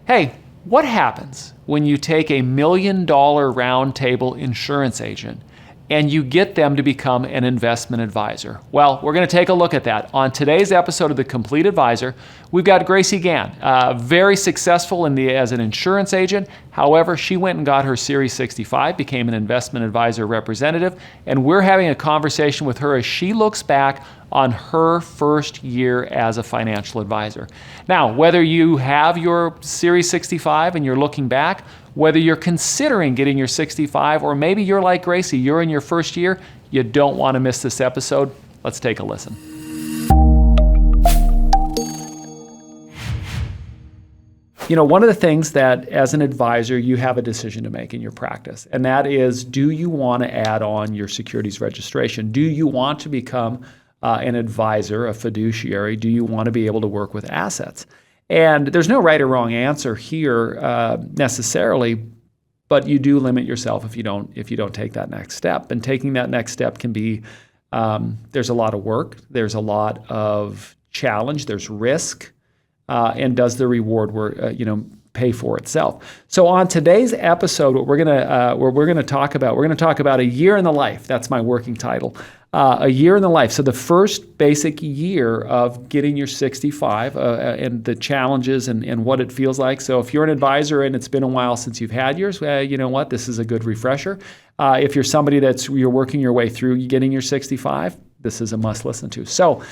hey, what happens when you take a $1 million roundtable insurance agent and you get them to become an investment advisor? Well, we're going to take a look at that. On today's episode of The Complete Advisor, we've got Gracie Gann, very successful as an insurance agent. However, she went and got her Series 65, became an investment advisor representative, and we're having a conversation with her as she looks back on her first year as a financial advisor. Now, whether you have your Series 65 and you're looking back, whether you're considering getting your 65, or maybe you're like Gracie, you're in your first year, you don't want to miss this episode. Let's take a listen. One of the things that as an advisor, you have a decision to make in your practice, and that is, do you want to add on your securities registration? Do you want to become an advisor, a fiduciary? Do you want to be able to work with assets? And there's no right or wrong answer here necessarily, but you do limit yourself if you don't take that next step. And taking that next step can be there's a lot of work, there's a lot of challenge, there's risk, and does the reward pay for itself? So on today's episode, what we're gonna talk about a year in the life. That's my working title. A year in the life. So the first basic year of getting your 65 and the challenges and what it feels like. So if you're an advisor and it's been a while since you've had yours, you know what? This is a good refresher. If you're somebody you're working your way through getting your 65, this is a must listen to. So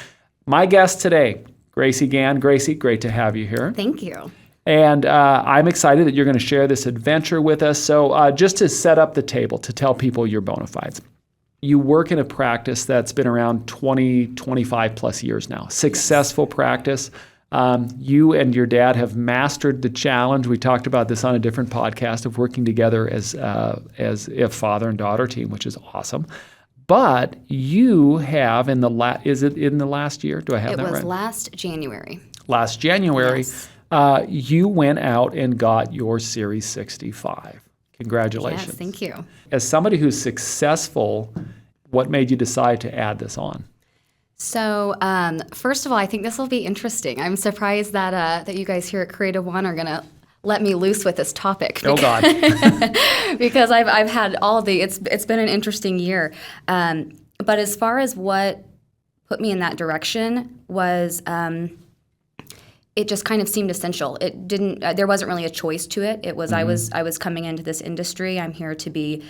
my guest today, Gracie Gann. Gracie, great to have you here. Thank you. And I'm excited that you're going to share this adventure with us. So just to set up the table, to tell people your bona fides. You work in a practice that's been around 20, 25 plus years now. Successful practice. You and your dad have mastered the challenge. We talked about this on a different podcast of working together as a father and daughter team, which is awesome. But you have is it in the last year? Do I have that right? It was last January. Last January, yes. You went out and got your Series 65. Congratulations. Yes, thank you. As somebody who's successful, what made you decide to add this on? So, first of all, I think this will be interesting. I'm surprised that you guys here at Creative One are going to let me loose with this topic. Oh, God. Because I've had it's been an interesting year. But as far as what put me in that direction was it just kind of seemed essential. It didn't. There wasn't really a choice to it. It was I was coming into this industry. I'm here to be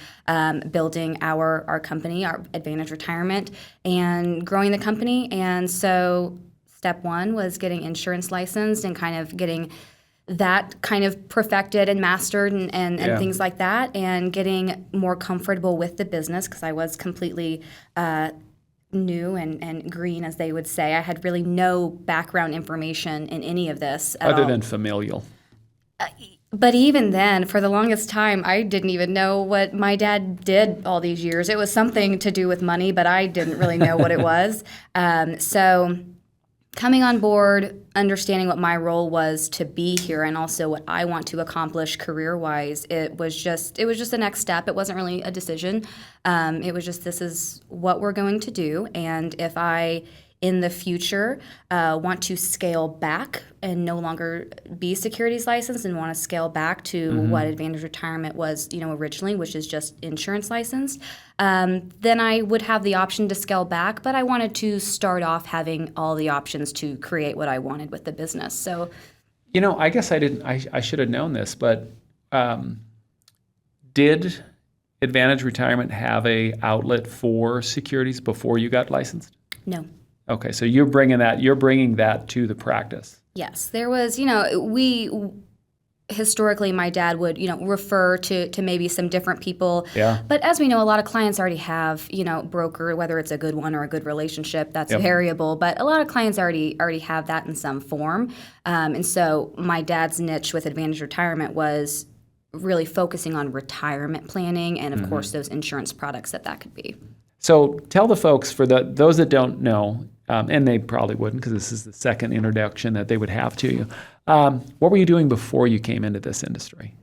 building our company, our Advantage Retirement, and growing the company. And so, step one was getting insurance licensed and kind of getting that kind of perfected and mastered and things like that, and getting more comfortable with the business because I was completely new and green, as they would say. I had really no background information in any of this at Other all. than familial. But even then, for the longest time, I didn't even know what my dad did all these years. It was something to do with money, but I didn't really know what it was. So coming on board, understanding what my role was to be here and also what I want to accomplish career-wise, it was just the next step. It wasn't really a decision. It was just, this is what we're going to do. And if I, in the future, want to scale back and no longer be securities licensed and want to scale back to what Advantage Retirement was, originally, which is just insurance licensed, then I would have the option to scale back. But I wanted to start off having all the options to create what I wanted with the business. So, I guess I didn't. I should have known this, but did Advantage Retirement have a outlet for securities before you got licensed? No. Okay, so you're bringing that to the practice. Yes, there was, we historically, my dad would, refer to maybe some different people. Yeah. But as we know, a lot of clients already have, broker, whether it's a good one or a good relationship, that's variable. But a lot of clients already have that in some form. And so my dad's niche with Advantage Retirement was really focusing on retirement planning and, of course, those insurance products that could be. So tell the folks, for those that don't know, and they probably wouldn't because this is the second introduction that they would have to you, what were you doing before you came into this industry?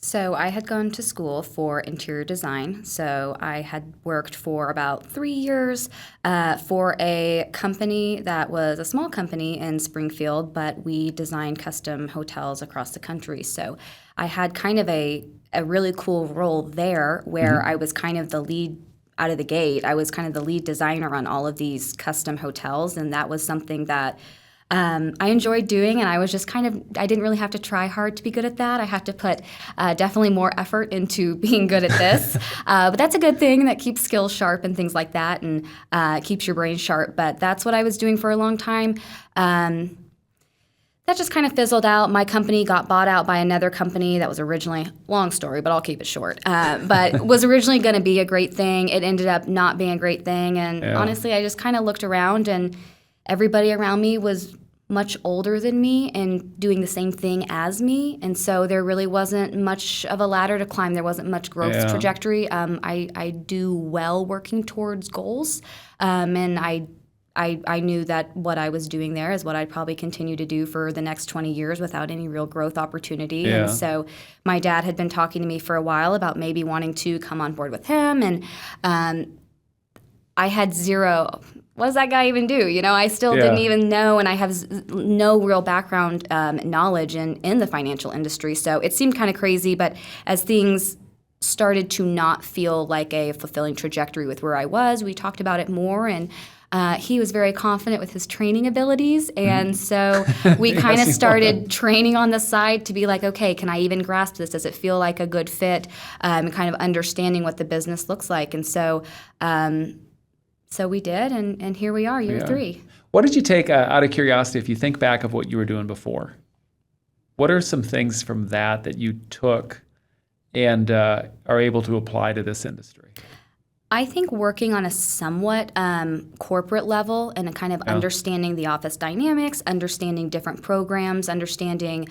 So I had gone to school for interior design. So I had worked for about 3 years for a company that was a small company in Springfield, but we designed custom hotels across the country. So I had kind of a really cool role there where I was kind of the lead out of the gate. I was kind of the lead designer on all of these custom hotels, and that was something that I enjoyed doing, and I was just I didn't really have to try hard to be good at that. I had to put definitely more effort into being good at this. But that's a good thing. That keeps skills sharp and things like that, and keeps your brain sharp. But that's what I was doing for a long time. That just kind of fizzled out. My company got bought out by another company that was originally, long story, but I'll keep it short, but was originally going to be a great thing. It ended up not being a great thing. And honestly, I just kind of looked around, and everybody around me was much older than me and doing the same thing as me. And so there really wasn't much of a ladder to climb. There wasn't much growth trajectory. I do well working towards goals. And I knew that what I was doing there is what I'd probably continue to do for the next 20 years without any real growth opportunity. Yeah. And so my dad had been talking to me for a while about maybe wanting to come on board with him. And I had zero, what does that guy even do? I still didn't even know, and I have no real background knowledge in the financial industry. So it seemed kind of crazy, but as things started to not feel like a fulfilling trajectory with where I was, we talked about it more, and he was very confident with his training abilities, and so we kind of started training on the side to be like, okay, can I even grasp this? Does it feel like a good fit? Kind of understanding what the business looks like, and so we did, and here we are, year 3. What did you take, out of curiosity, if you think back of what you were doing before? What are some things from that you took and are able to apply to this industry? I think working on a somewhat corporate level and a kind of understanding the office dynamics, understanding different programs, understanding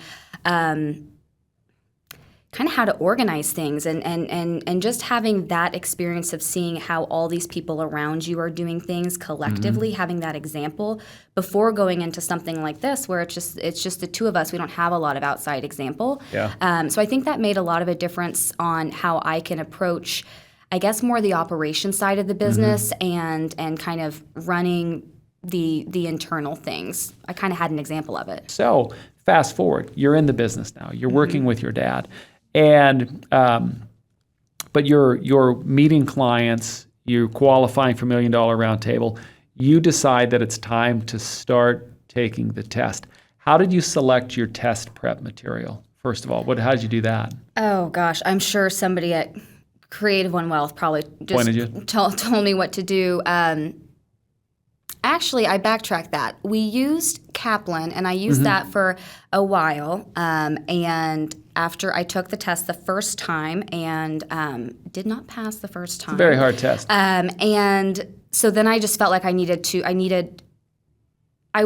kind of how to organize things, and just having that experience of seeing how all these people around you are doing things collectively, having that example before going into something like this where it's just the two of us. We don't have a lot of outside example. So I think that made a lot of a difference on how I can approach, I guess, more the operation side of the business and kind of running the internal things. I kind of had an example of it. So fast forward, you're in the business now. You're working with your dad, and but you're meeting clients. You're qualifying for $1 Million Roundtable. You decide that it's time to start taking the test. How did you select your test prep material? First of all, how did you do that? Oh gosh, I'm sure somebody at Creative One Wealth probably just told me what to do. Actually, I backtracked that. We used Kaplan, and I used that for a while. And after I took the test the first time and did not pass the first time. It's a very hard test. And so then I just felt like I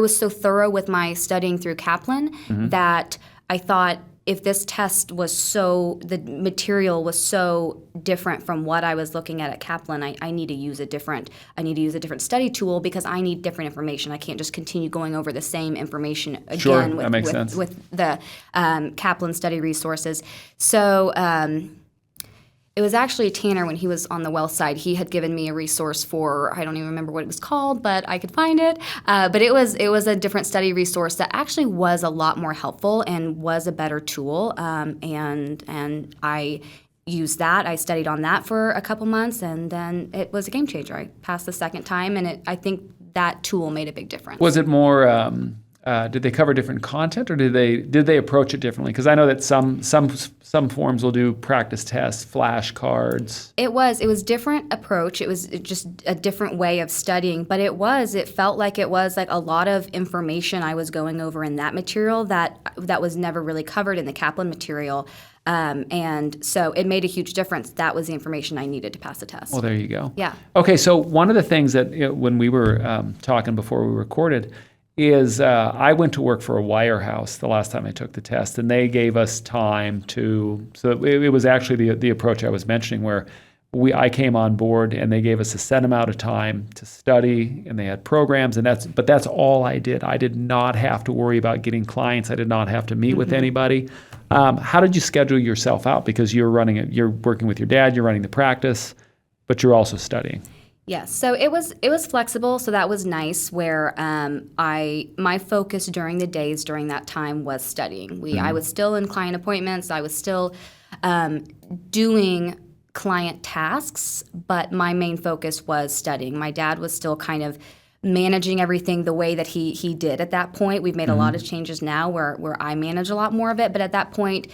was so thorough with my studying through Kaplan that I thought, if this test the material was so different from what I was looking at Kaplan, I need to use a different study tool because I need different information. I can't just continue going over the same information again with the Kaplan study resources. So it was actually Tanner, when he was on the wealth side, he had given me a resource for, I don't even remember what it was called, but I could find it. But it was a different study resource that actually was a lot more helpful and was a better tool. And I used that. I studied on that for a couple months, and then it was a game changer. I passed the second time, and I think that tool made a big difference. Was it more? Did they cover different content, or did they approach it differently? Because I know that some forms will do practice tests, flashcards. It was different approach. It was just a different way of studying, but it felt like it was like a lot of information I was going over in that material that was never really covered in the Kaplan material. And so it made a huge difference. That was the information I needed to pass the test. Well, there you go. Yeah. Okay, so one of the things that when we were talking before we recorded is I went to work for a wirehouse the last time I took the test, and they gave us time to. So it was actually the approach I was mentioning, where I came on board and they gave us a set amount of time to study, and they had programs, and that's all I did. I did not have to worry about getting clients. I did not have to meet with anybody. How did you schedule yourself out? Because you're working with your dad, you're running the practice, but you're also studying. Yes, so it was flexible, so that was nice. Where my focus during the days during that time was studying. I was still in client appointments. I was still doing client tasks, but my main focus was studying. My dad was still kind of managing everything the way that he did at that point. We've made a lot of changes now where I manage a lot more of it, but at that point,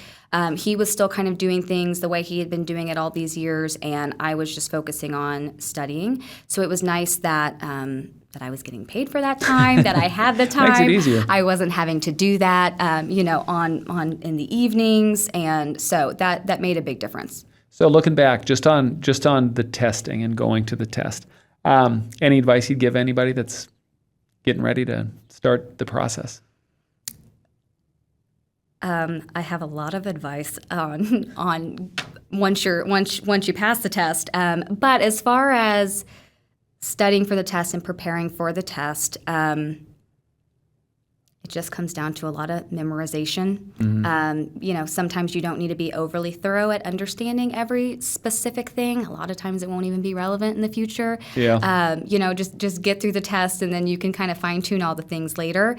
he was still kind of doing things the way he had been doing it all these years, and I was just focusing on studying. So it was nice that I was getting paid for that time, that I had the time. Makes it easier. I wasn't having to do that, on in the evenings, and so that made a big difference. So looking back, just on the testing and going to the test, any advice you'd give anybody that's getting ready to start the process? I have a lot of advice on once you pass the test. But as far as studying for the test and preparing for the test, it just comes down to a lot of memorization. Sometimes you don't need to be overly thorough at understanding every specific thing. A lot of times it won't even be relevant in the future. Yeah. Just get through the test, and then you can kind of fine-tune all the things later.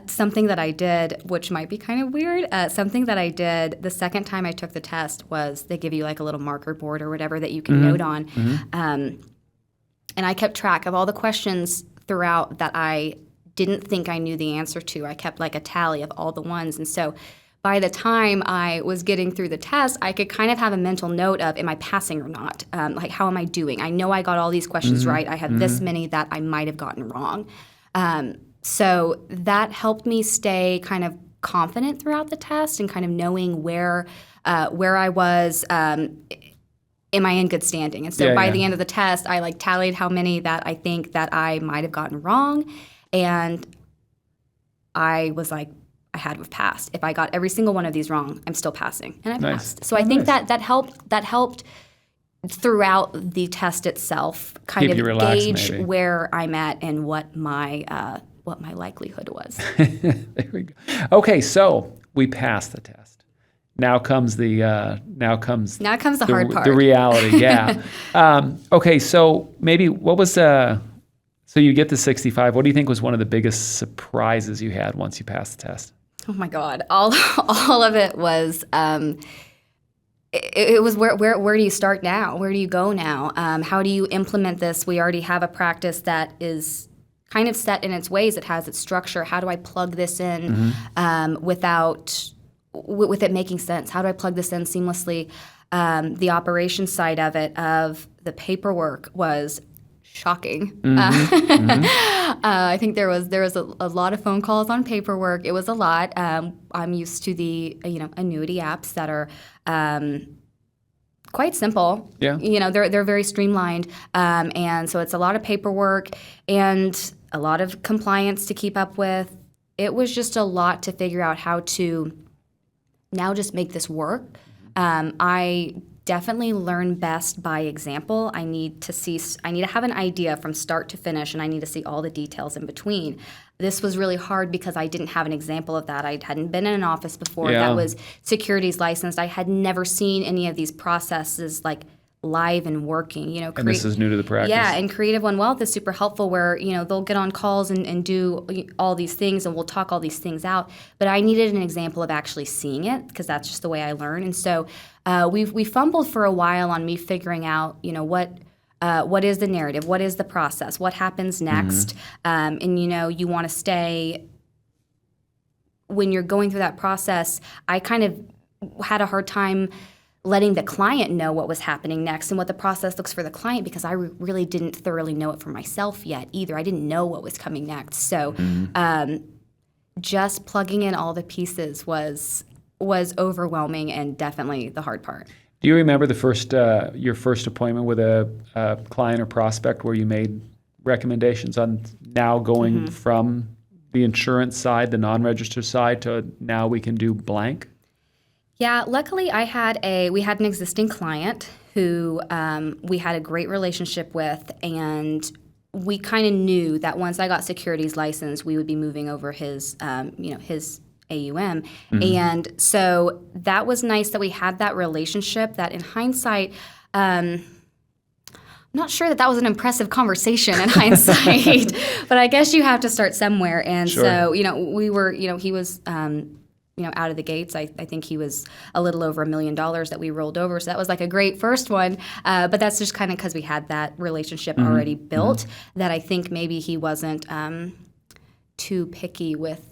Something that I did, which might be kind of weird, something that I did the second time I took the test was they give you like a little marker board or whatever that you can note on. And I kept track of all the questions throughout that I didn't think I knew the answer to. I kept like a tally of all the ones. And so by the time I was getting through the test, I could kind of have a mental note of, am I passing or not? Like, how am I doing? I know I got all these questions right. I had this many that I might have gotten wrong. So that helped me stay kind of confident throughout the test and kind of knowing where I was. Am I in good standing? And so by the end of the test, I like tallied how many that I think that I might have gotten wrong. And I was like, I had to have passed. If I got every single one of these wrong, I'm still passing. And I passed. So I think that helped throughout the test itself kind Keep of relaxed, gauge maybe. where I'm at and what my likelihood was. There we go. Okay, so we passed the test. Now comes the hard part. The reality, yeah. Okay, so maybe what was so you get to 65. What do you think was one of the biggest surprises you had once you passed the test? Oh my God, all of it was. It was where do you start now? Where do you go now? How do you implement this? We already have a practice that is kind of set in its ways. It has its structure. How do I plug this in with it making sense? How do I plug this in seamlessly? The operations side of it, of the paperwork, was shocking. I think there was a lot of phone calls on paperwork. It was a lot. I'm used to the annuity apps that are quite simple. Yeah. They're very streamlined, and so it's a lot of paperwork and a lot of compliance to keep up with. It was just a lot to figure out how to now just make this work. I definitely learn best by example. I need to have an idea from start to finish, and I need to see all the details in between. This was really hard because I didn't have an example of that. I hadn't been in an office before that was securities licensed. I had never seen any of these processes like live and working. And this is new to the practice. Yeah, and Creative One Wealth is super helpful where, they'll get on calls and do all these things and we'll talk all these things out. But I needed an example of actually seeing it because that's just the way I learn. And so we fumbled for a while on me figuring out, what is the narrative? What is the process? What happens next? And, you want to stay, when you're going through that process, I kind of had a hard time letting the client know what was happening next and what the process looks for the client because I really didn't thoroughly know it for myself yet either. I didn't know what was coming next. So just plugging in all the pieces was overwhelming and definitely the hard part. Do you remember your first appointment with a client or prospect where you made recommendations on now going from the insurance side, the non-registered side, to now we can do blank? Yeah, luckily we had an existing client who we had a great relationship with, and we kind of knew that once I got securities license, we would be moving over his his AUM. And so that was nice that we had that relationship that in hindsight, not sure that was an impressive conversation in hindsight, but I guess you have to start somewhere. And so, we were, he was, out of the gates. I think he was a little over $1 million that we rolled over. So that was like a great first one. But that's just kind of because we had that relationship already built, that I think maybe he wasn't too picky with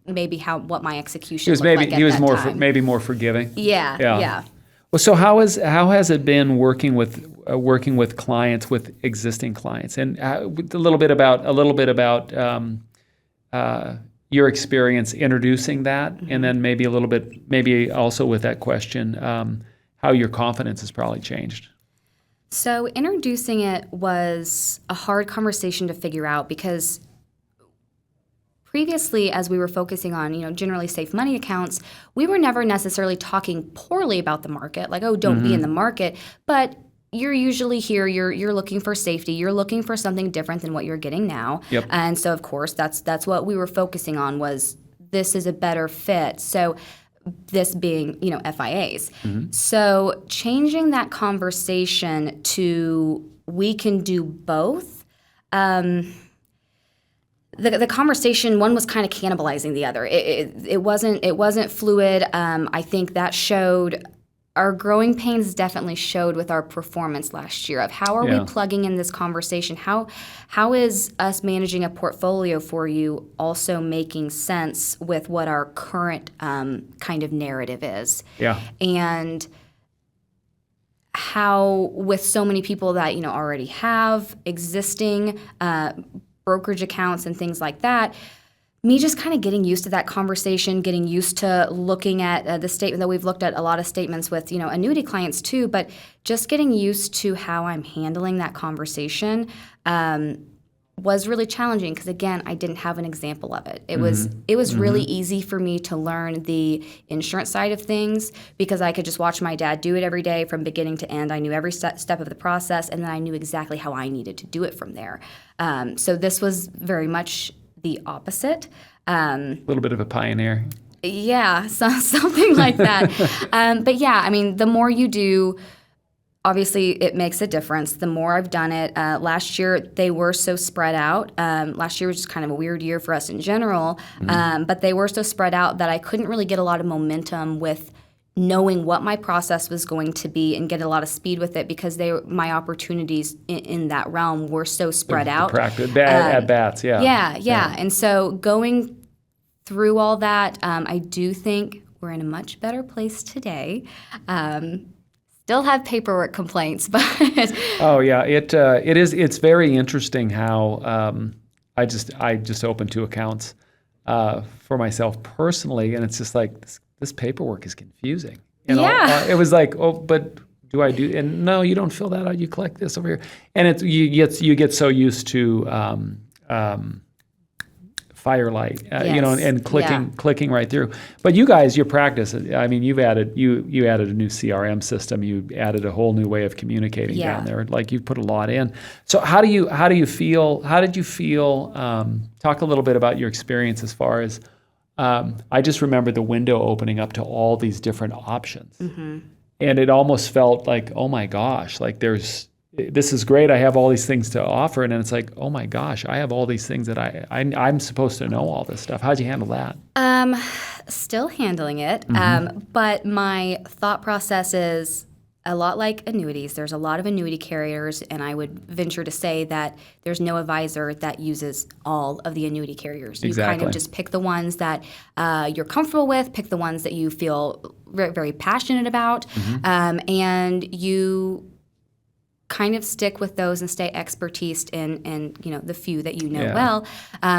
maybe what my execution looked like at he was that more time. maybe more forgiving. Yeah. Well, so how has it been working with clients, with existing clients, and a little bit about your experience introducing that, and then maybe also with that question, how your confidence has probably changed. So introducing it was a hard conversation to figure out because previously, as we were focusing on, generally safe money accounts, we were never necessarily talking poorly about the market, like, oh, don't be in the market. But you're usually here, you're looking for safety, you're looking for something different than what you're getting now. Yep. And so, of course, that's what we were focusing on, was this is a better fit. So this being, FIAs. So changing that conversation to we can do both, the conversation, one was kind of cannibalizing the other. It wasn't fluid. I think that showed, our growing pains definitely showed with our performance last year of how are we plugging in this conversation? How is us managing a portfolio for you also making sense with what our current kind of narrative is? Yeah. And how with so many people that already have existing brokerage accounts and things like that, me just kind of getting used to that conversation, getting used to looking at the statement that we've looked at a lot of statements with, annuity clients too, but just getting used to how I'm handling that conversation was really challenging because, again, I didn't have an example of it. It was really easy for me to learn the insurance side of things because I could just watch my dad do it every day from beginning to end. I knew every step of the process, and then I knew exactly how I needed to do it from there. So this was very much the opposite. A little bit of a pioneer. Yeah, something like that. But yeah, I mean, the more you do, obviously it makes a difference. The more I've done it. Last year, they were so spread out. Last year was just kind of a weird year for us in general. But they were so spread out that I couldn't really get a lot of momentum with knowing what my process was going to be and get a lot of speed with it because my opportunities in that realm were so spread out. Practice, at bats, Yeah. And so going through all that, I do think we're in a much better place today. Still have paperwork complaints, but oh yeah, it is. It's very interesting how I just opened 2 accounts for myself personally, and it's just like this paperwork is confusing. It was like, oh, but do I do? And no, you don't fill that out. You collect this over here, and you get so used to Firelight, and clicking right through. But you guys, your practice, I mean, you added a new CRM system. You added a whole new way of communicating down there. Like you put a lot in. So how do you feel? How did you feel? Talk a little bit about your experience as far as. I just remember the window opening up to all these different options, and it almost felt like, oh my gosh, like this is great. I have all these things to offer, and then it's like, oh my gosh, I have all these things that I'm supposed to know all this stuff. How'd you handle that? Still handling it, but my thought process is a lot like annuities. There's a lot of annuity carriers, and I would venture to say that there's no advisor that uses all of the annuity carriers. You kind of just pick the ones that you're comfortable with, pick the ones that you feel very, very passionate about, and you kind of stick with those and stay expertised in the few that you know well.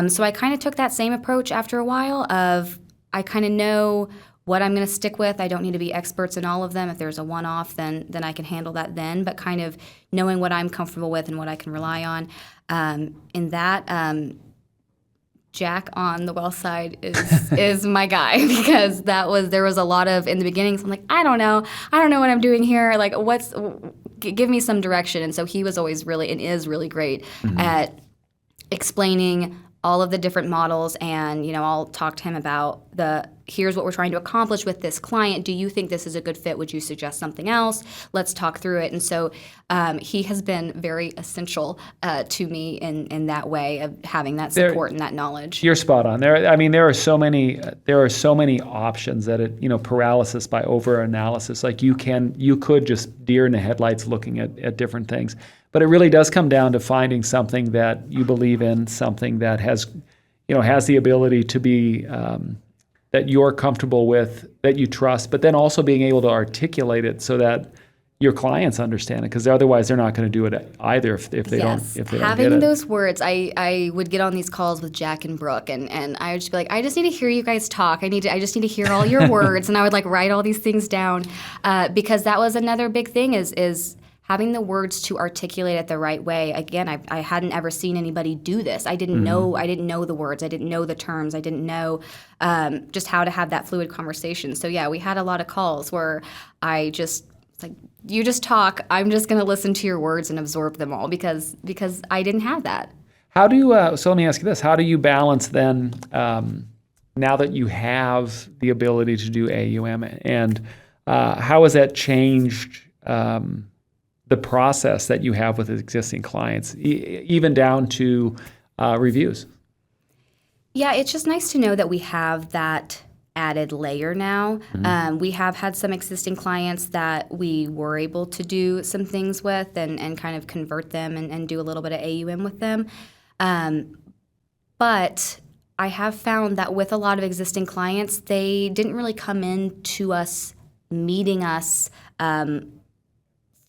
So I kind of took that same approach after a while of I kind of know what I'm going to stick with. I don't need to be experts in all of them. If there's a one-off, then I can handle that then. But kind of knowing what I'm comfortable with and what I can rely on in that. Jack on the wealth side is my guy, because there was a lot of, in the beginning, so I'm like, I don't know what I'm doing here. Like, give me some direction. And so he was always really, and is really great at explaining all of the different models, and I'll talk to him about here's what we're trying to accomplish with this client. Do you think this is a good fit? Would you suggest something else? Let's talk through it. And so he has been very essential to me in that way of having that support and that knowledge. You're spot on. There are so many options that paralysis by over-analysis. Like you could just deer in the headlights looking at different things. But it really does come down to finding something that you believe in, something that has the ability to be that you're comfortable with, that you trust, but then also being able to articulate it so that your clients understand it, because otherwise they're not going to do it either if they don't get it. Having those words, I would get on these calls with Jack and Brooke, and I would just be like, I just need to hear you guys talk. I just need to hear all your words, and I would write all these things down, because that was another big thing is having the words to articulate it the right way. Again, I hadn't ever seen anybody do this. I didn't know the words. I didn't know the terms. I didn't know just how to have that fluid conversation. So yeah, we had a lot of calls where it's like, you just talk. I'm just going to listen to your words and absorb them all, because I didn't have that. How do you, so let me ask you this, how do you balance then, now that you have the ability to do AUM, and how has that changed the process that you have with existing clients, even down to reviews? Yeah, it's just nice to know that we have that added layer now. We have had some existing clients that we were able to do some things with and kind of convert them and do a little bit of AUM with them. But I have found that with a lot of existing clients, they didn't really come in to us, meeting us,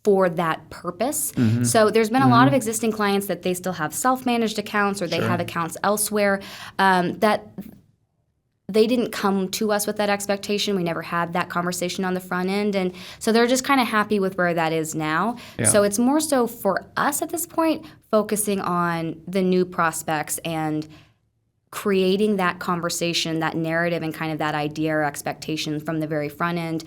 for that purpose. So there's been a lot of existing clients that they still have self-managed accounts, or they have accounts elsewhere, that they didn't come to us with that expectation. We never had that conversation on the front end. And so they're just kind of happy with where that is now. Yeah. So it's more so for us at this point, focusing on the new prospects and creating that conversation, that narrative, and kind of that idea or expectation from the very front end,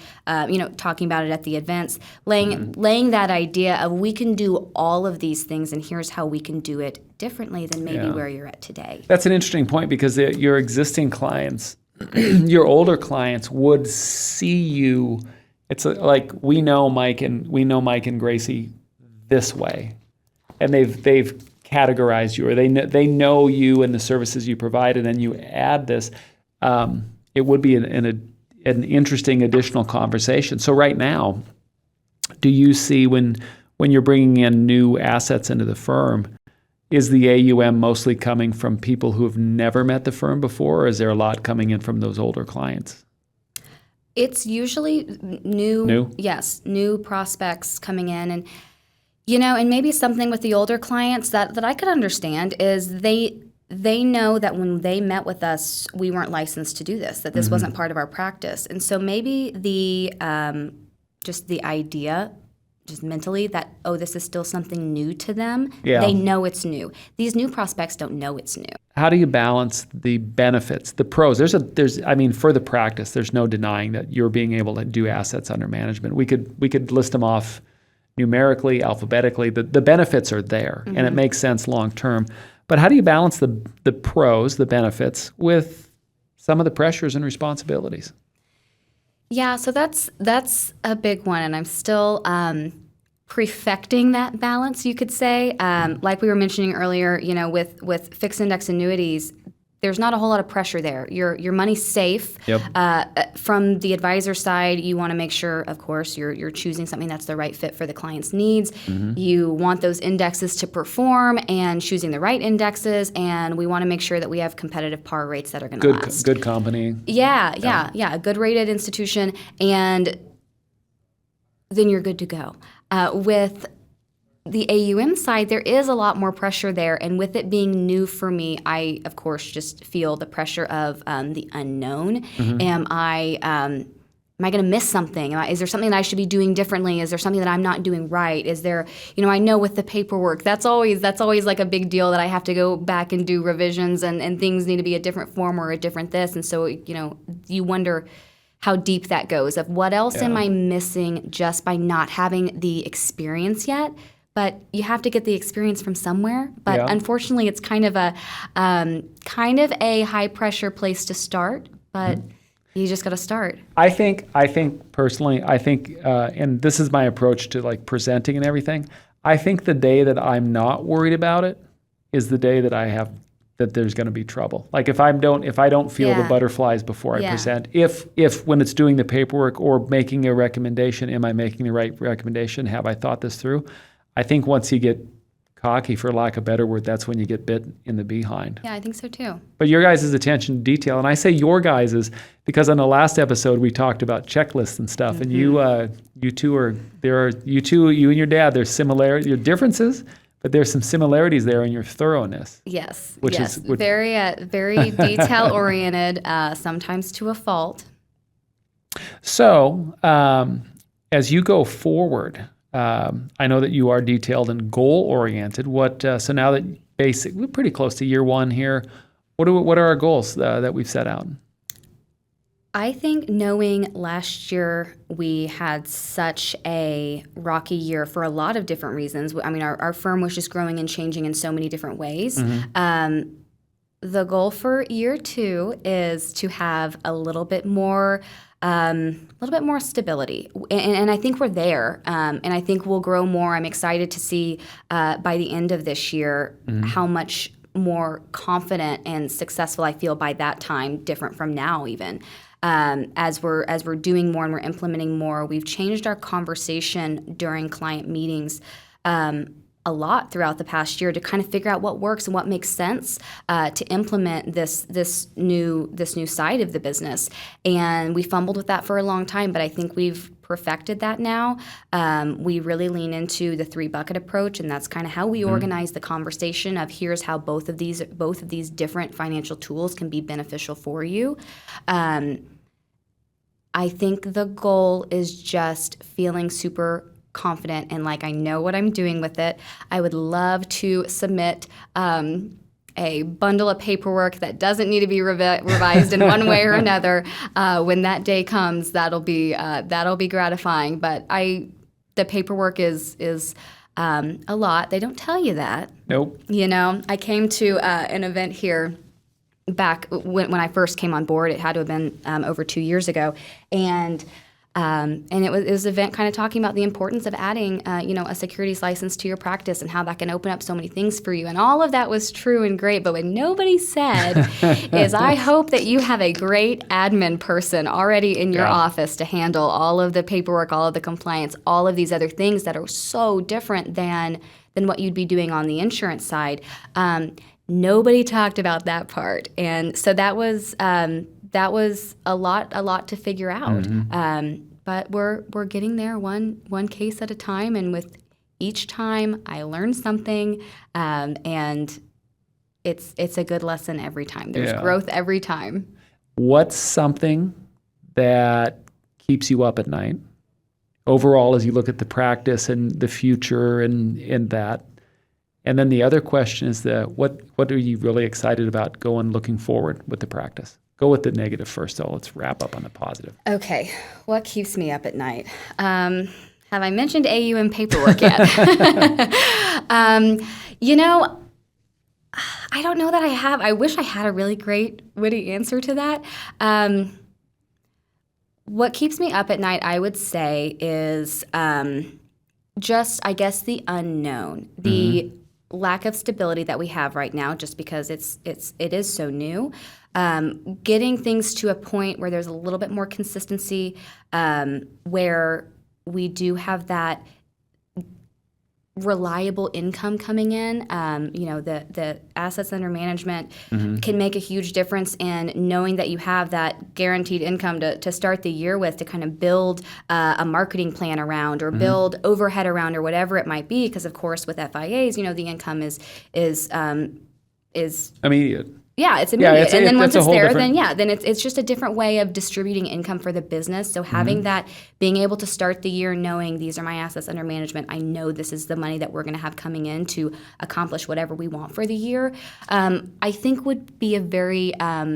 talking about it at the events, laying that idea of, we can do all of these things, and here's how we can do it differently than maybe where you're at today. That's an interesting point, because your existing clients, your older clients would see you, it's like, we know Mike and Gracie this way, and they've categorize you, or they know you and the services you provide, and then you add this. It would be an interesting additional conversation. So right now, do you see when you're bringing in new assets into the firm, is the AUM mostly coming from people who have never met the firm before, or is there a lot coming in from those older clients? It's usually new? Yes, new prospects coming in. And maybe something with the older clients that I could understand is they know that when they met with us, we weren't licensed to do this, that this wasn't part of our practice. And so maybe just the idea, just mentally, that, this is still something new to them. Yeah. They know it's new. These new prospects don't know it's new. How do you balance the benefits, the pros? For the practice, there's no denying that you're being able to do assets under management. We could list them off numerically, alphabetically. The benefits are there, and it makes sense long term. But how do you balance the pros, the benefits, with some of the pressures and responsibilities? Yeah, so that's a big one, and I'm still perfecting that balance, you could say. Like we were mentioning earlier, with fixed index annuities, there's not a whole lot of pressure there. Your money's safe. Yep. From the advisor side, you want to make sure, of course, you're choosing something that's the right fit for the client's needs. You want those indexes to perform, and choosing the right indexes, and we want to make sure that we have competitive par rates that are going to last. Good company. Yeah, a good rated institution, and then you're good to go. With the AUM side, there is a lot more pressure there, and with it being new for me, I, of course, just feel the pressure of the unknown. Am I Am I going to miss something? Is there something that I should be doing differently? Is there something that I'm not doing right? Is there, I know with the paperwork, that's always like a big deal that I have to go back and do revisions and things need to be a different form or a different this. And so, you wonder how deep that goes of what else am I missing just by not having the experience yet? But you have to get the experience from somewhere. But unfortunately, it's kind of a high pressure place to start. But you just got to start. I think personally, and this is my approach to like presenting and everything. I think the day that I'm not worried about it is the day that there's going to be trouble. Like if I don't feel the butterflies before I present, if when it's doing the paperwork or making a recommendation, am I making the right recommendation? Have I thought this through? I think once you get cocky, for lack of a better word, that's when you get bit in the behind. Yeah, I think so too. But your guys' attention to detail, and I say your guys' is because on the last episode we talked about checklists and stuff, and you and your dad, there's similarities, your differences, but there's some similarities there in your thoroughness. Yes, which is very detail oriented, sometimes to a fault. So as you go forward. I know that you are detailed and goal-oriented. So now that we're pretty close to year one here, what are our goals that we've set out? I think knowing last year we had such a rocky year for a lot of different reasons. I mean, our firm was just growing and changing in so many different ways. Mm-hmm. The goal for year 2 is to have a little bit more stability, and I think we're there, and I think we'll grow more. I'm excited to see by the end of this year how much more confident and successful I feel by that time, different from now even. As we're doing more and we're implementing more, we've changed our conversation during client meetings a lot throughout the past year to kind of figure out what works and what makes sense to implement this new side of the business. And we fumbled with that for a long time, but I think we've perfected that now. We really lean into the 3-bucket approach, and that's kind of how we organize the conversation of here's how both of these different financial tools can be beneficial for you. I think the goal is just feeling super confident and like I know what I'm doing with it. I would love to submit a bundle of paperwork that doesn't need to be revised in one way or another. When that day comes, that'll be gratifying. But the paperwork is a lot. They don't tell you that. Nope. I came to an event here back when I first came on board. It had to have been over 2 years ago, and it was an event kind of talking about the importance of adding, a securities license to your practice and how that can open up so many things for you. And all of that was true and great, but what nobody said is I hope that you have a great admin person already in your office to handle all of the paperwork, all of the compliance, all of these other things that are so different than what you'd be doing on the insurance side. Nobody talked about that part. And so that was a lot to figure out. Mm-hmm. But we're getting there one case at a time, and with each time I learn something, and it's a good lesson every time. There's growth every time. What's something that keeps you up at night overall as you look at the practice and the future and that? And then the other question is what are you really excited about looking forward with the practice? Go with the negative first, though. Let's wrap up on the positive. Okay. What keeps me up at night? Have I mentioned AUM paperwork yet? I don't know that I have. I wish I had a really great, witty answer to that. What keeps me up at night, I would say, is just, I guess, the unknown. The lack of stability that we have right now, just because it is so new. Getting things to a point where there's a little bit more consistency, where we do have that reliable income coming in. The assets under management can make a huge difference in knowing that you have that guaranteed income to start the year with, to kind of build a marketing plan around, or build overhead around, or whatever it might be. Because of course with FIAs, the income is immediate. Yeah, it's immediate. And then once that's it's there, different... then it's just a different way of distributing income for the business. So having that, being able to start the year knowing these are my assets under management, I know this is the money that we're going to have coming in to accomplish whatever we want for the year, I think would be a very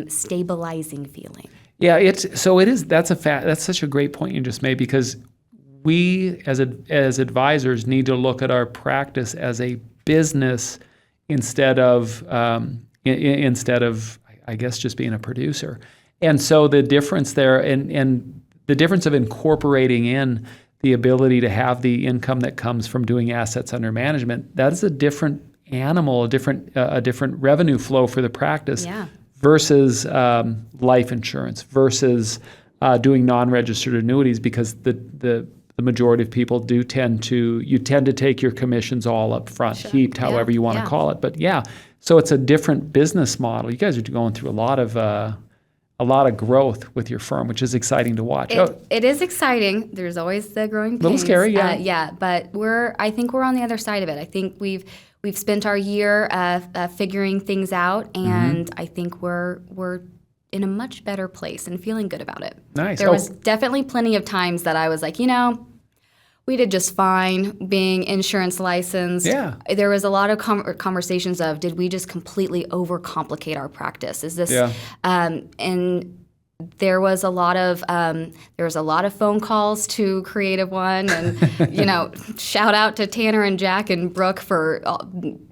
stabilizing feeling. Yeah, that's such a great point you just made, because we as advisors need to look at our practice as a business instead of I guess just being a producer. And so the difference there, and the difference of incorporating in the ability to have the income that comes from doing assets under management, that is a different animal, a different revenue flow for the practice. Yeah. Versus life insurance, versus doing non-registered annuities, because the majority of people you tend to take your commissions all up front, heaped, however you want to call it. But so it's a different business model. You guys are going through a lot of growth with your firm, which is exciting to watch. It is exciting. There's always the growing pains. A little scary, yeah. But I think we're on the other side of it. I think we've spent our year figuring things out, and I think we're in a much better place and feeling good about it. Nice. There was definitely plenty of times that I was like, we did just fine being insurance licensed. Yeah. There was a lot of conversations of, did we just completely overcomplicate our practice? Is this? Yeah. And there was a lot of phone calls to Creative One, and shout out to Tanner and Jack and Brooke for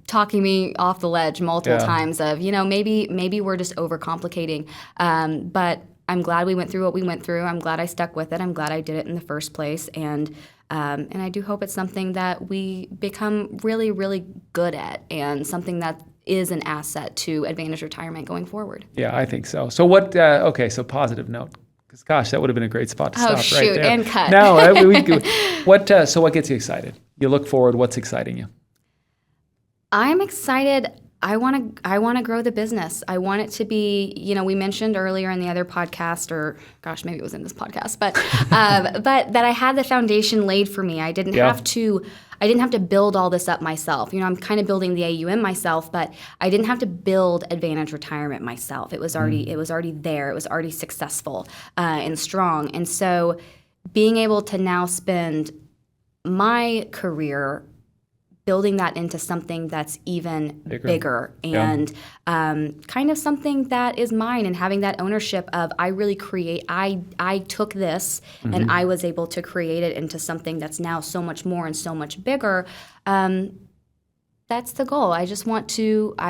talking me off the ledge multiple times of maybe we're just overcomplicating. But I'm glad we went through what we went through. I'm glad I stuck with it. I'm glad I did it in the first place, and I do hope it's something that we become really, really good at, and something that is an asset to Advantage Retirement going forward. Yeah, I think so. So what? So positive note, because gosh, that would have been a great spot to stop right there. Oh shoot, and cut. No, So what gets you excited? You look forward. What's exciting you? I'm excited. I want to grow the business. I want it to be, we mentioned earlier in the other podcast, or gosh, maybe it was in this podcast, but that I had the foundation laid for me. I didn't have to build all this up myself. I'm kind of building the AUM myself, but I didn't have to build Advantage Retirement myself. It was already there. It was already successful and strong. And so being able to now spend my career building that into something that's even bigger and kind of something that is mine, and having that ownership of I took this and I was able to create it into something that's now so much more and so much bigger. That's the goal. I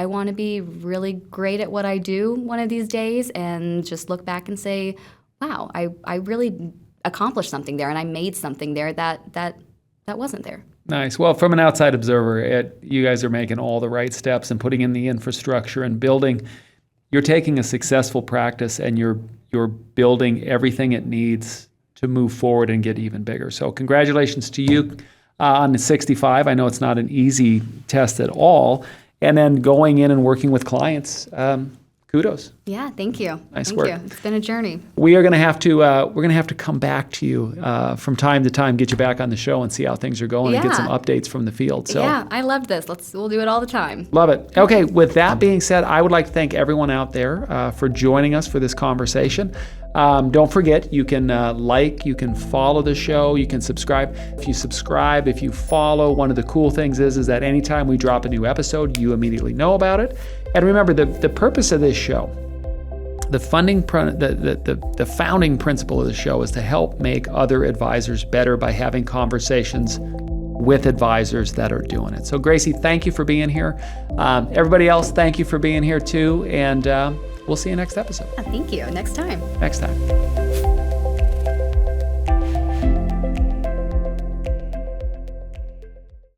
want to be really great at what I do one of these days, and just look back and say, wow, I really accomplished something there, and I made something there that wasn't there. Nice. Well, from an outside observer, you guys are making all the right steps and putting in the infrastructure and building. You're taking a successful practice and you're building everything it needs to move forward and get even bigger. So congratulations to you on the 65. I know it's not an easy test at all. And then going in and working with clients. Kudos. Yeah, thank you. Nice work. Thank you. It's been a journey. We are going to have to come back to you from time to time, get you back on the show and see how things are going and get some updates from the field. So yeah, I loved this. We'll do it all the time. Love it. Okay, with that being said, I would like to thank everyone out there for joining us for this conversation. Don't forget, you can you can follow the show, you can subscribe. If you follow, one of the cool things is that anytime we drop a new episode, you immediately know about it. And remember, the purpose of this show, the founding principle of the show is to help make other advisors better by having conversations with advisors that are doing it. So Gracie, thank you for being here. Everybody else, thank you for being here too. And we'll see you next episode. Thank you. Next time. Next time.